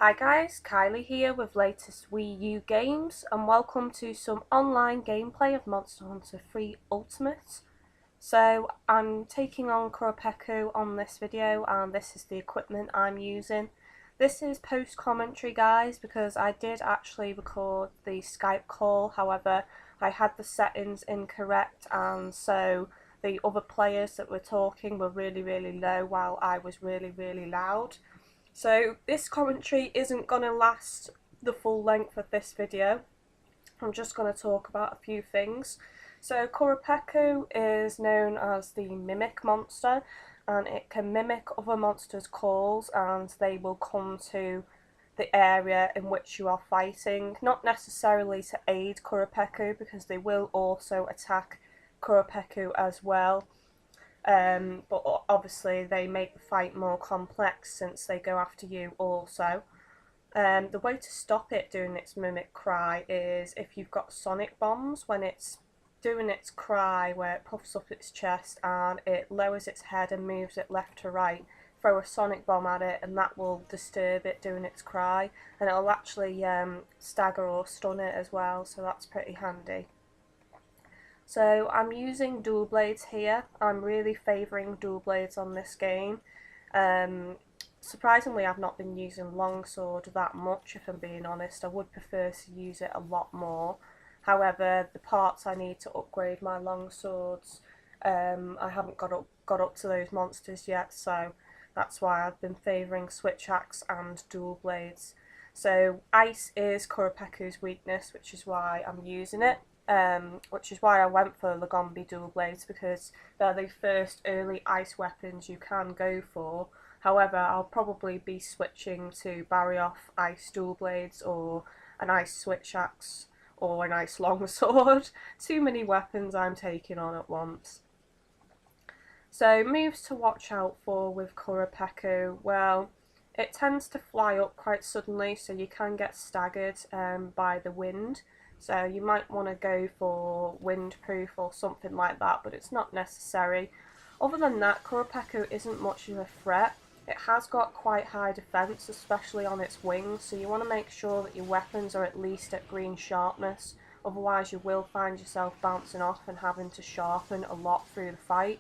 Hi guys, Kylie here with LatestWiiUGames and welcome to some online gameplay of Monster Hunter 3 Ultimate. So I'm taking on Quropeco on this video and this is the equipment I'm using. This is post commentary guys because I did actually record the Skype call, however I had the settings incorrect and so the other players that were talking were really low while I was really loud. So this commentary isn't going to last the full length of this video. I'm just going to talk about a few things. So Qurupeco is known as the mimic monster and it can mimic other monsters' calls and they will come to the area in which you are fighting, not necessarily to aid Qurupeco because they will also attack Qurupeco as well. But obviously they make the fight more complex since they go after you also. The way to stop it doing its mimic cry is if you've got sonic bombs, when it's doing its cry where it puffs up its chest and it lowers its head and moves it left to right, throw a sonic bomb at it and that will disturb it doing its cry and it'll actually stagger or stun it as well, so that's pretty handy. So I'm using dual blades here. I'm really favouring dual blades on this game. Surprisingly, I've not been using longsword that much, if I'm being honest. I would prefer to use it a lot more. However, the parts I need to upgrade my longswords, I haven't got up to those monsters yet, so that's why I've been favouring switch axe and dual blades. So ice is Qurupeco's weakness, which is why I'm using it. Which is why I went for Lagombi dual blades because they're the first early ice weapons you can go for. However, I'll probably be switching to Barrioff ice dual blades or an ice switch axe or an ice longsword. Too many weapons I'm taking on at once. So moves to watch out for with Qurupeco, well, it tends to fly up quite suddenly so you can get staggered by the wind. So you might want to go for windproof or something like that, but it's not necessary. Other than that, Qurupeco isn't much of a threat. It has got quite high defense, especially on its wings, so you want to make sure that your weapons are at least at green sharpness, otherwise you will find yourself bouncing off and having to sharpen a lot through the fight.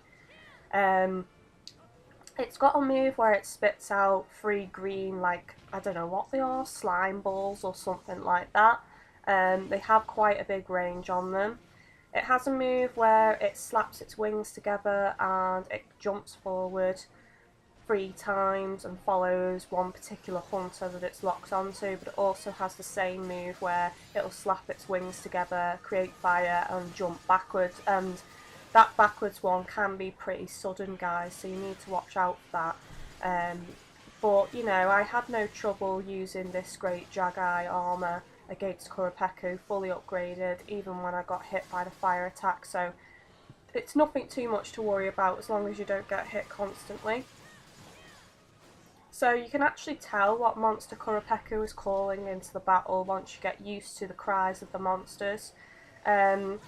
It's got a move where it spits out 3 green, like, I don't know what they are, slime balls or something like that. They have quite a big range on them. It has a move where it slaps its wings together and it jumps forward 3 times and follows one particular hunter that it's locked onto, but it also has the same move where it'll slap its wings together, create fire and jump backwards, and that backwards one can be pretty sudden guys, so you need to watch out for that. But you know, I had no trouble using this great Jagai armour against Qurupeco, fully upgraded, even when I got hit by the fire attack, so it's nothing too much to worry about as long as you don't get hit constantly. So you can actually tell what monster Qurupeco is calling into the battle once you get used to the cries of the monsters. On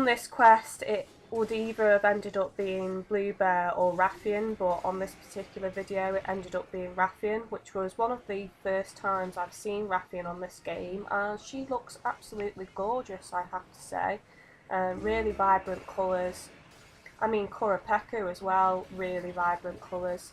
this quest it would either have ended up being Blue Bear or Rathian, but on this particular video it ended up being Rathian, which was one of the first times I've seen Rathian on this game, and she looks absolutely gorgeous, I have to say. Really vibrant colours. I mean Qurupeco as well, really vibrant colours.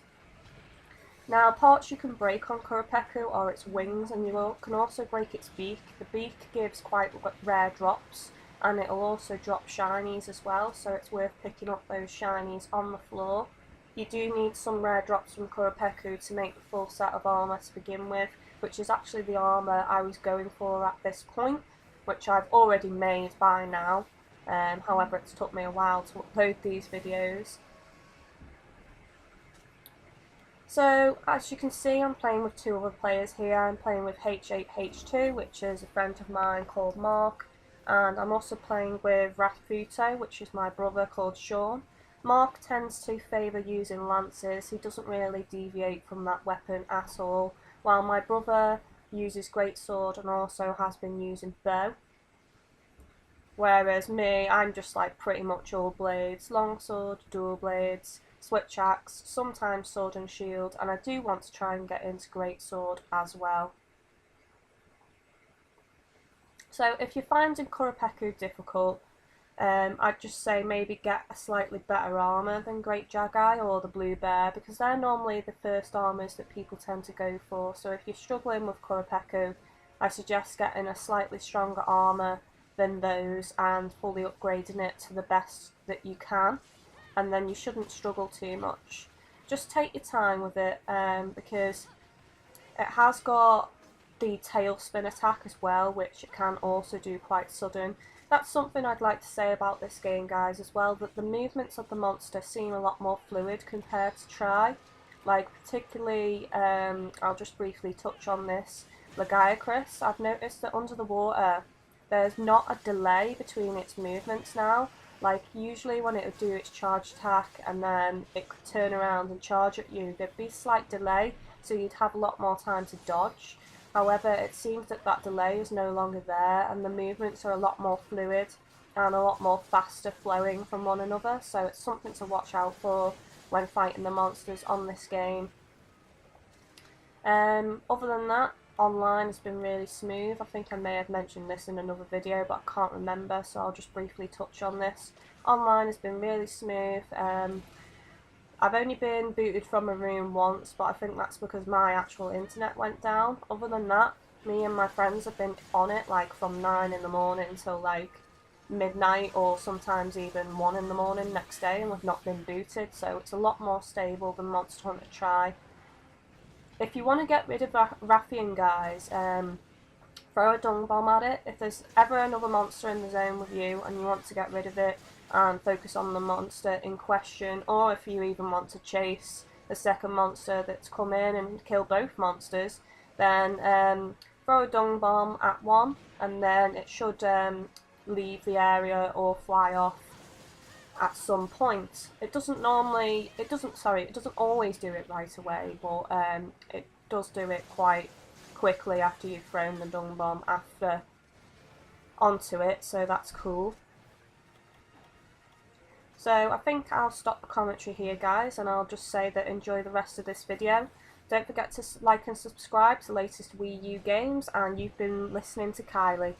Now parts you can break on Qurupeco are its wings, and you can also break its beak. The beak gives quite rare drops, and it'll also drop shinies as well, so it's worth picking up those shinies on the floor. You do need some rare drops from Qurupeco to make the full set of armour to begin with, which is actually the armour I was going for at this point, which I've already made by now. However, it's took me a while to upload these videos. So, as you can see, I'm playing with 2 other players here. I'm playing with H8H2, which is a friend of mine called Mark, and I'm also playing with Rathuto, which is my brother called Shaun. Mark tends to favour using lances. He doesn't really deviate from that weapon at all, while my brother uses greatsword and also has been using bow. Whereas me, I'm just like pretty much all blades, longsword, dual blades, switch axe, sometimes sword and shield, and I do want to try and get into greatsword as well. So if you're finding Qurupeco difficult, I'd just say maybe get a slightly better armour than Great Jaggi or the Blue Bear, because they're normally the first armours that people tend to go for. So if you're struggling with Qurupeco, I suggest getting a slightly stronger armour than those and fully upgrading it to the best that you can, and then you shouldn't struggle too much. Just take your time with it, because it has got the tailspin attack as well, which it can also do quite sudden. That's something I'd like to say about this game, guys, as well, that the movements of the monster seem a lot more fluid compared to Try. Like, particularly, I'll just briefly touch on this, Lagiacrus. I've noticed that under the water, there's not a delay between its movements now. Like, usually when it would do its charge attack and then it could turn around and charge at you, there'd be a slight delay, so you'd have a lot more time to dodge. However, it seems that that delay is no longer there, and the movements are a lot more fluid and a lot more faster flowing from one another, so it's something to watch out for when fighting the monsters on this game. Other than that, online has been really smooth. I think I may have mentioned this in another video, but I can't remember, so I'll just briefly touch on this. Online has been really smooth. I've only been booted from a room once, but I think that's because my actual internet went down. Other than that, me and my friends have been on it like from 9 in the morning until like midnight, or sometimes even 1 in the morning next day, and we've not been booted, so it's a lot more stable than Monster Hunter Try. If you want to get rid of Rathian, guys, throw a dung bomb at it. If there's ever another monster in the zone with you and you want to get rid of it and focus on the monster in question, or if you even want to chase the second monster that's come in and kill both monsters, then throw a dung bomb at one, and then it should leave the area or fly off at some point. It doesn't always do it right away, but it does do it quite quickly after you've thrown the dung bomb onto it, so that's cool. So I think I'll stop the commentary here, guys, and I'll just say that enjoy the rest of this video. Don't forget to like and subscribe to LatestWiiUGames, and you've been listening to Kylie.